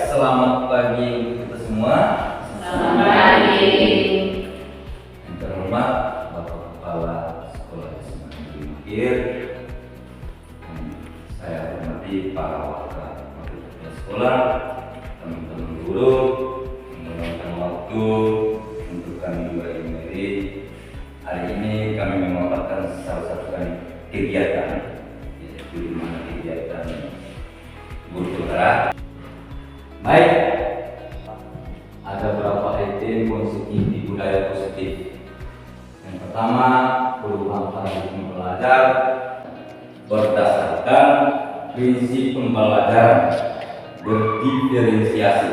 selamat pagi untuk kita semua. Selamat pagi. Yang terhormat Bapak Kepala Sekolah SMA Negeri Mekir, saya hormati para wakil kepala sekolah, teman-teman guru, meluangkan waktu untuk kami bagi Mekir. Hari ini kami memaparkan salah satu kegiatan, yaitu di mana kegiatan guru putra. Baik, ada beberapa item positif di budaya positif. Yang pertama, perubahan paradigma belajar berdasarkan prinsip pembelajaran berdiferensiasi,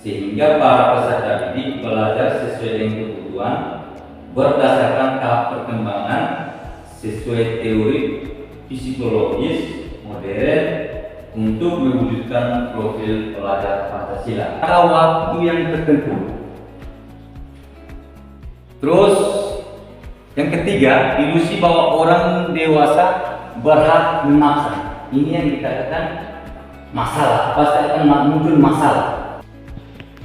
sehingga para peserta didik belajar sesuai dengan kebutuhan berdasarkan tahap perkembangan sesuai teori psikologis modern untuk mewujudkan profil pelajar Pancasila pada waktu yang tertentu. Terus yang ketiga, ilusi bahwa orang dewasa berhak memaksa. Ini yang dikatakan masalah, pasti akan muncul masalah.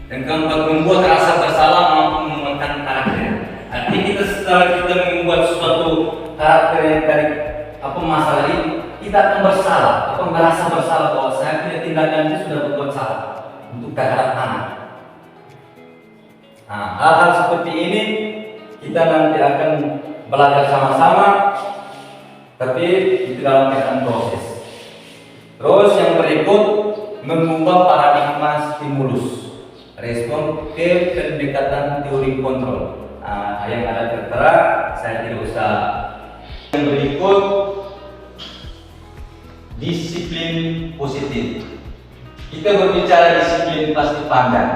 Dan keempat, membuat rasa bersalah mampu memenangkan karakter. Artinya setelah kita membuat suatu karakter yang dari masalah ini, kita akan bersalah, atau merasa bersalah bahwa saya punya tindakan itu sudah berbuat salah untuk terhadap anak. Nah, hal-hal seperti ini kita nanti akan belajar sama-sama, tapi itu dalam keadaan proses. Terus yang berikut, mengubah paradigma stimulus, respon ke pendekatan teori kontrol. Nah, yang ada tertera, saya tidak usah. Yang berikut, disiplin positif. Kita berbicara disiplin pasti pandang,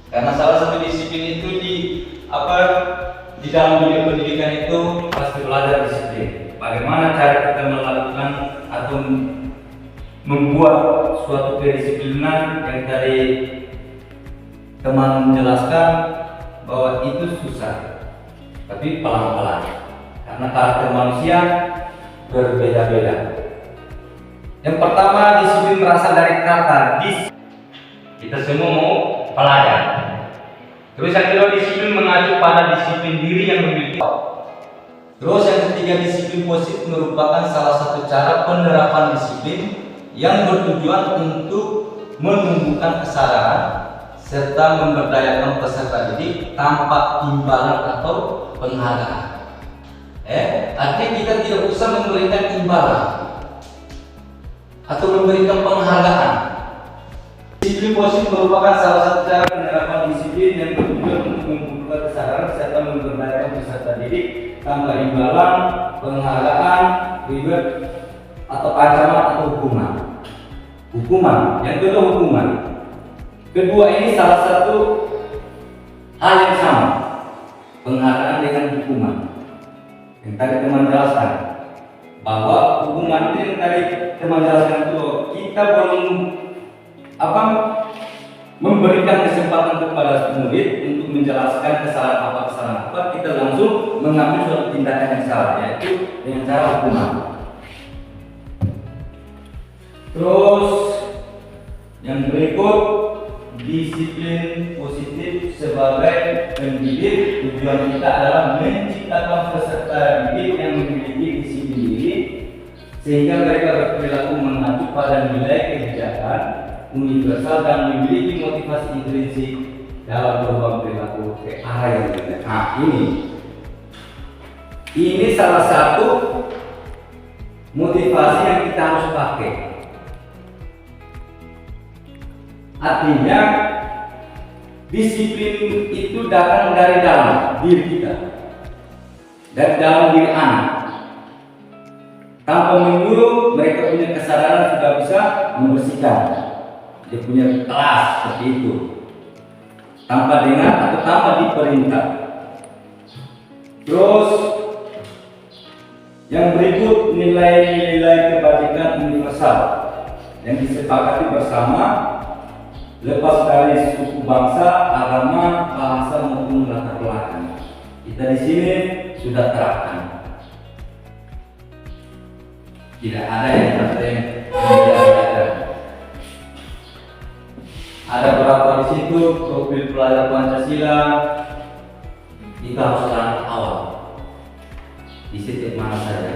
karena salah satu disiplin itu di dalam dunia pendidikan itu pasti belajar disiplin. Bagaimana cara kita melakukan atau membuat suatu kedisiplinan yang tadi teman menjelaskan bahwa itu susah, tapi pelan-pelan, karena karakter manusia berbeda-beda. Yang pertama, disiplin berasal dari kata dis. Kita semua mau pelajar. Terus yang kedua, disiplin mengacu pada disiplin diri yang memiliki. Terus yang ketiga, disiplin positif merupakan salah satu cara penerapan disiplin yang bertujuan untuk menumbuhkan kesadaran serta memberdayakan peserta didik tanpa imbalan atau penghargaan. Artinya kita tidak usah memberikan imbalan atau memberikan penghargaan. Disiplin positif merupakan salah satu cara penerapan disiplin yang bertujuan untuk membuka kesadaran serta memberdayakan peserta didik tanpa imbalan, penghargaan, reward atau ancaman atau hukuman. Yang kedua, hukuman. Kedua ini salah satu hal yang sama, penghargaan dengan hukuman. Yang tadi teman jelaskan bahwa hukuman itu yang tadi teman jelaskan itu kita belum memberikan kesempatan kepada murid untuk menjelaskan kesalahan apa, kita langsung mengambil suatu tindakan yang salah, yaitu dengan cara hukuman. Terus yang berikut, disiplin positif sebagai pendidik. Tujuan kita adalah menciptakan peserta didik yang memiliki disiplin diri sehingga mereka berperilaku mengacu pada nilai kebijakan universal dan memiliki motivasi intrinsik dalam berubah perilaku ke arah yang benar. Nah, ini salah satu motivasi yang kita harus pakai. Artinya disiplin itu datang dari dalam diri kita, dari dalam diri anak. Tanpa menyuruh, mereka punya kesadaran sudah bisa membersihkan. Dia punya kelas seperti itu, tanpa dengar atau tanpa diperintah. Terus yang berikut, nilai-nilai kebajikan universal yang disepakati bersama, lepas dari suku, bangsa, agama, bahasa maupun latar belakang. Kita di sini sudah terapkan. Tidak ada yang membedakan. ada berapa di situ profil pelajar Pancasila itu harus langkah awal di setiap mana saja.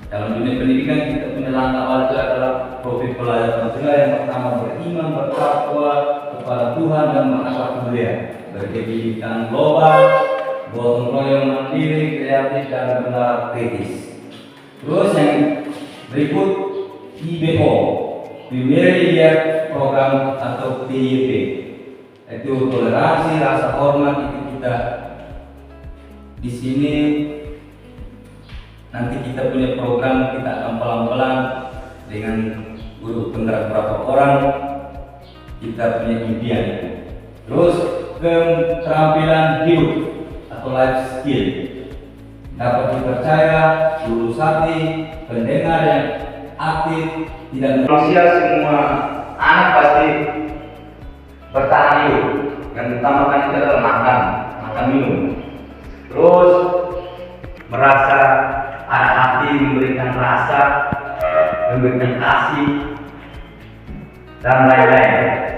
Dalam dunia pendidikan kita punya langkah awal itu adalah profil pelajar Pancasila yang pertama beriman, bertakwa kepada Tuhan dan berakhlak mulia, berkebijakan global, gotong royong, mandiri, kreatif dan benar kritis. Terus yang berikut IBO, Primary Year Program atau PYP, itu toleransi, rasa hormat. Itu kita di sini nanti kita punya program, kita akan pelan-pelan dengan guru penggerak berapa orang, kita punya impian. Terus keterampilan hidup atau life skill, dapat dipercaya, lulus hati, pendengar yang aktif, tidak manusia. Semua anak pasti bertahan hidup. Yang utamakan itu adalah makan minum. Terus merasa ada hati, memberikan rasa, memberikan kasih dan lain-lain.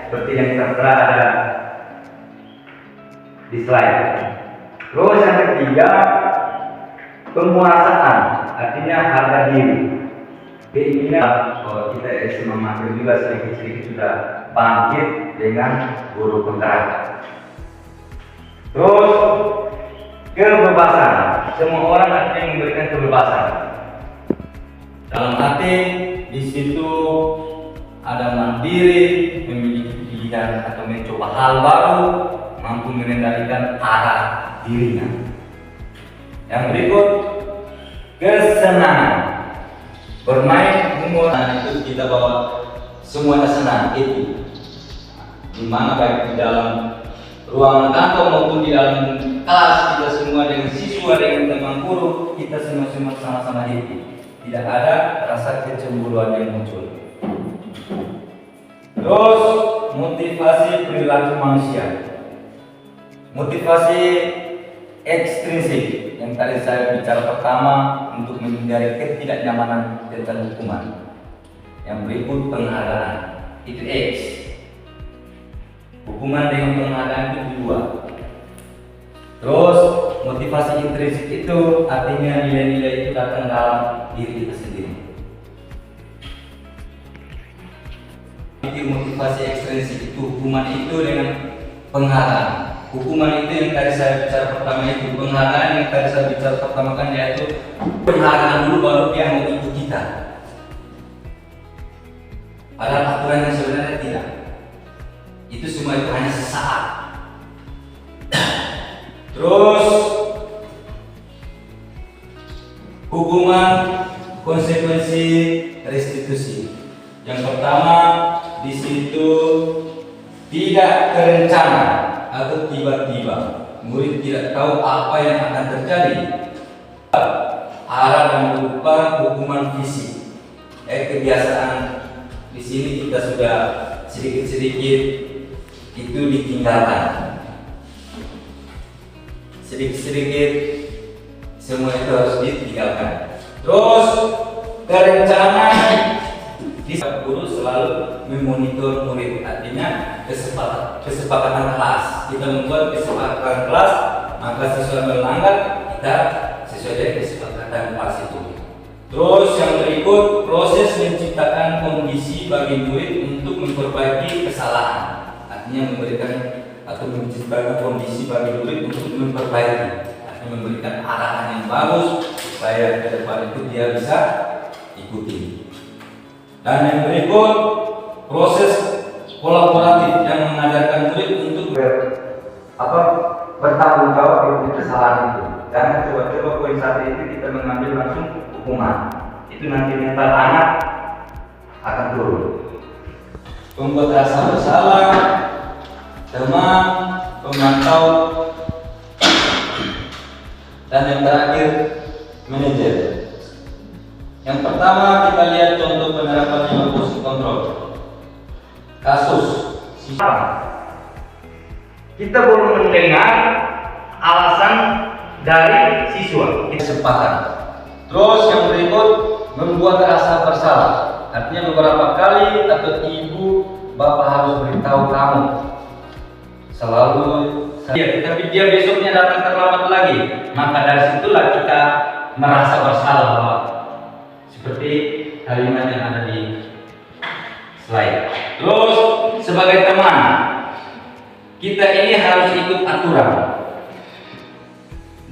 Seperti yang tertera ada di slide. Terus yang ketiga, penguasaan, artinya harga diri. Keinginan bahwa kita SMA Mager juga sedikit-sedikit sudah bangkit dengan guru penggerak. Terus kebebasan, semua orang artinya memberikan kebebasan. Dalam arti di situ ada mandiri, memiliki pilihan atau mencoba hal baru, mampu mengendalikan arah dirinya. Yang berikut, kesenangan. Bermain umur itu kita bawa semuanya senang itu. Dimana baik di dalam ruangan kantor maupun di dalam kelas, kita semua dengan siswa, dengan teman guru, kita semua sama-sama happy. Tidak ada rasa kecemburuan yang muncul. Terus motivasi perilaku manusia, motivasi ekstrinsik yang tadi saya bicara pertama untuk menghindari ketidaknyamanan tentang hukuman. Yang berikut penghargaan, itu X. Hukuman dengan penghargaan itu dua. Terus motivasi intrinsik itu artinya nilai-nilai itu datang dalam diri kita sendiri. Itu motivasi ekstrinsik itu hukuman itu dengan penghargaan. Hukuman itu yang tadi saya bicara pertama itu, penghargaan yang tadi saya bicara pertama kan yaitu penghargaan dulu baru dia mau ikut kita. Padahal aturan yang sebenarnya tidak. Itu semua itu hanya sesaat. Terus hukuman konsekuensi restitusi. Yang pertama di situ tidak terencana atau tiba-tiba, murid tidak tahu apa yang akan terjadi. Arah dan berupa hukuman fisik. Kebiasaan di sini kita sudah sedikit-sedikit itu ditinggalkan. Sedikit-sedikit semua itu harus ditinggalkan. Terus terencana, guru selalu memonitor murid, artinya kesepakatan kelas. Kita membuat kesepakatan kelas, maka sesuai melanggar kita sesuai dengan kesepakatan kelas itu. Terus yang berikut, proses menciptakan kondisi bagi murid untuk memperbaiki kesalahan, artinya memberikan atau menciptakan kondisi bagi murid untuk memperbaiki, artinya memberikan arahan yang bagus supaya ke depan itu dia bisa ikuti. Dan yang berikut, proses kolaboratif yang mengajarkan murid untuk bertanggung jawab dengan kesalahan itu. Jangan coba-coba poin satu itu kita mengambil langsung hukuman. Itu nanti mental anak akan turun. Membuat rasa bersalah, teman, pemantau, dan yang terakhir manajer. Yang pertama kita lihat contoh penerapan emosi kontrol. Kasus kita belum mendengar alasan dari siswa, kita sepakat. Terus yang berikut, membuat rasa bersalah, artinya beberapa kali atau ibu Bapak harus beritahu kamu selalu. Ya, tapi dia besoknya datang terlambat lagi, maka dari situlah kita merasa bersalah, Bapak. Seperti kalimat yang ada di slide. Terus sebagai teman, kita ini harus ikut aturan.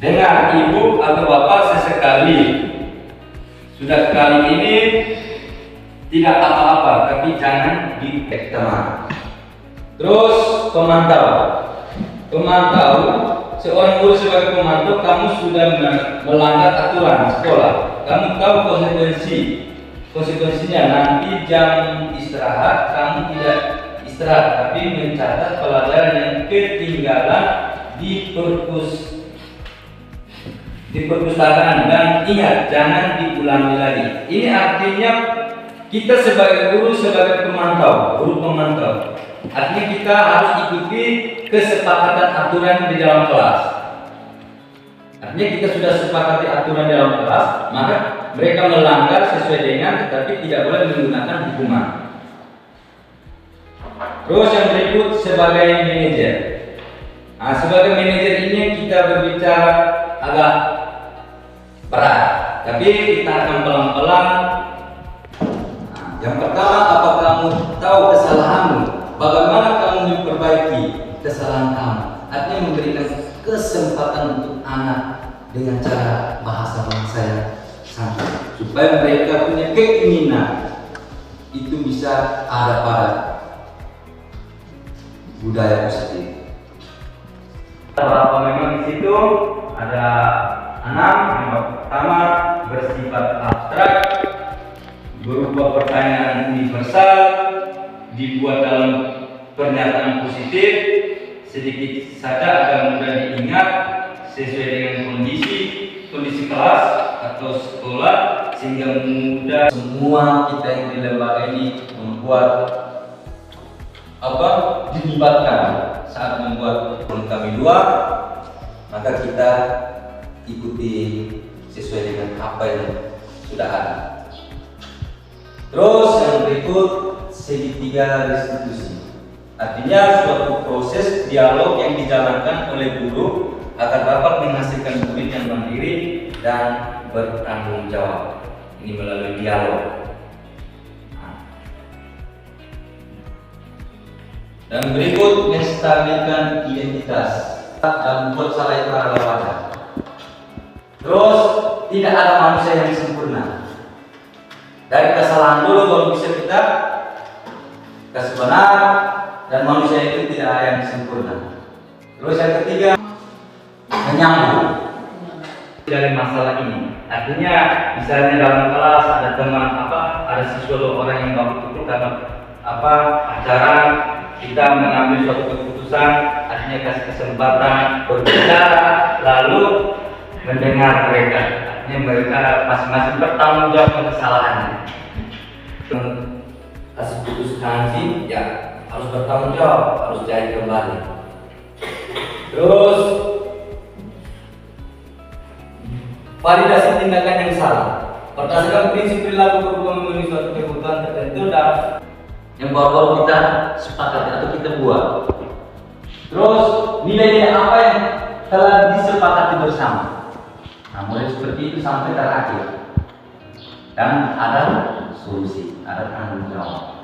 Dengar ibu atau bapak sesekali, sudah kali ini tidak apa-apa, tapi jangan dicek teman. Terus pemantau, seorang guru sebagai pemantau, kamu sudah melanggar aturan sekolah, kamu tahu konsekuensinya. Nanti jam istirahat kamu tidak istirahat, tapi mencatat pelajaran yang ketinggalan di perpustakaan, dan ingat jangan diulangi lagi. Ini artinya kita sebagai guru, sebagai guru pemantau, artinya kita harus ikuti kesepakatan aturan di dalam kelas. Artinya kita sudah sepakati aturan dalam kelas, maka mereka melanggar sesuai dengan, tetapi tidak boleh menggunakan hukuman. Terus yang berikut sebagai manajer. Nah, sebagai manajer ini kita berbicara agak berat, tapi kita akan pelan-pelan. Yang pertama, apa kamu tahu kesalahanmu? Bagaimana kamu memperbaiki kesalahan kamu? Artinya memberikan kesempatan untuk anak dengan cara bahasa-bahasa yang santai, supaya mereka punya keinginan itu bisa ada pada budaya positif. Beberapa memang di situ ada 6. Yang pertama bersifat abstrak, berupa pertanyaan universal, dibuat dalam pernyataan positif, sedikit saja agar mudah diingat, sesuai dengan kondisi kelas atau sekolah, sehingga mudah. Semua kita yang di lembaga ini membuat dilibatkan saat membuat kurikulum kami 2, maka kita ikuti sesuai dengan apa yang sudah ada. Terus yang berikut segitiga restitusi, artinya suatu proses dialog yang dijalankan oleh guru agar dapat menghasilkan murid yang mandiri dan bertanggung jawab. Ini melalui dialog. Dan berikut menstabilkan identitas dan membuat salah itu adalah wajar. Terus tidak ada manusia yang sempurna. Dari kesalahan dulu baru bisa kita kasih benar, dan manusia itu tidak ada yang sempurna. Terus yang ketiga, menyambung dari masalah ini. Artinya misalnya dalam kelas ada teman ada siswa orang yang baku tutup dalam acara, kita mengambil suatu keputusan, artinya kasih kesempatan berbicara, lalu mendengar mereka. Artinya mereka masing-masing bertanggung jawab kesalahannya. Kasih putuskan sih, ya harus bertanggung jawab, harus cari kembali. Terus validasi tindakan yang salah berdasarkan prinsip perilaku berhubungan memenuhi suatu kebutuhan tertentu dan yang baru kita sepakati atau kita buat. Terus nilai-nilai apa yang telah disepakati bersama. Nah, mulai seperti itu sampai terakhir. Dan ada solusi, ada tanggung jawab.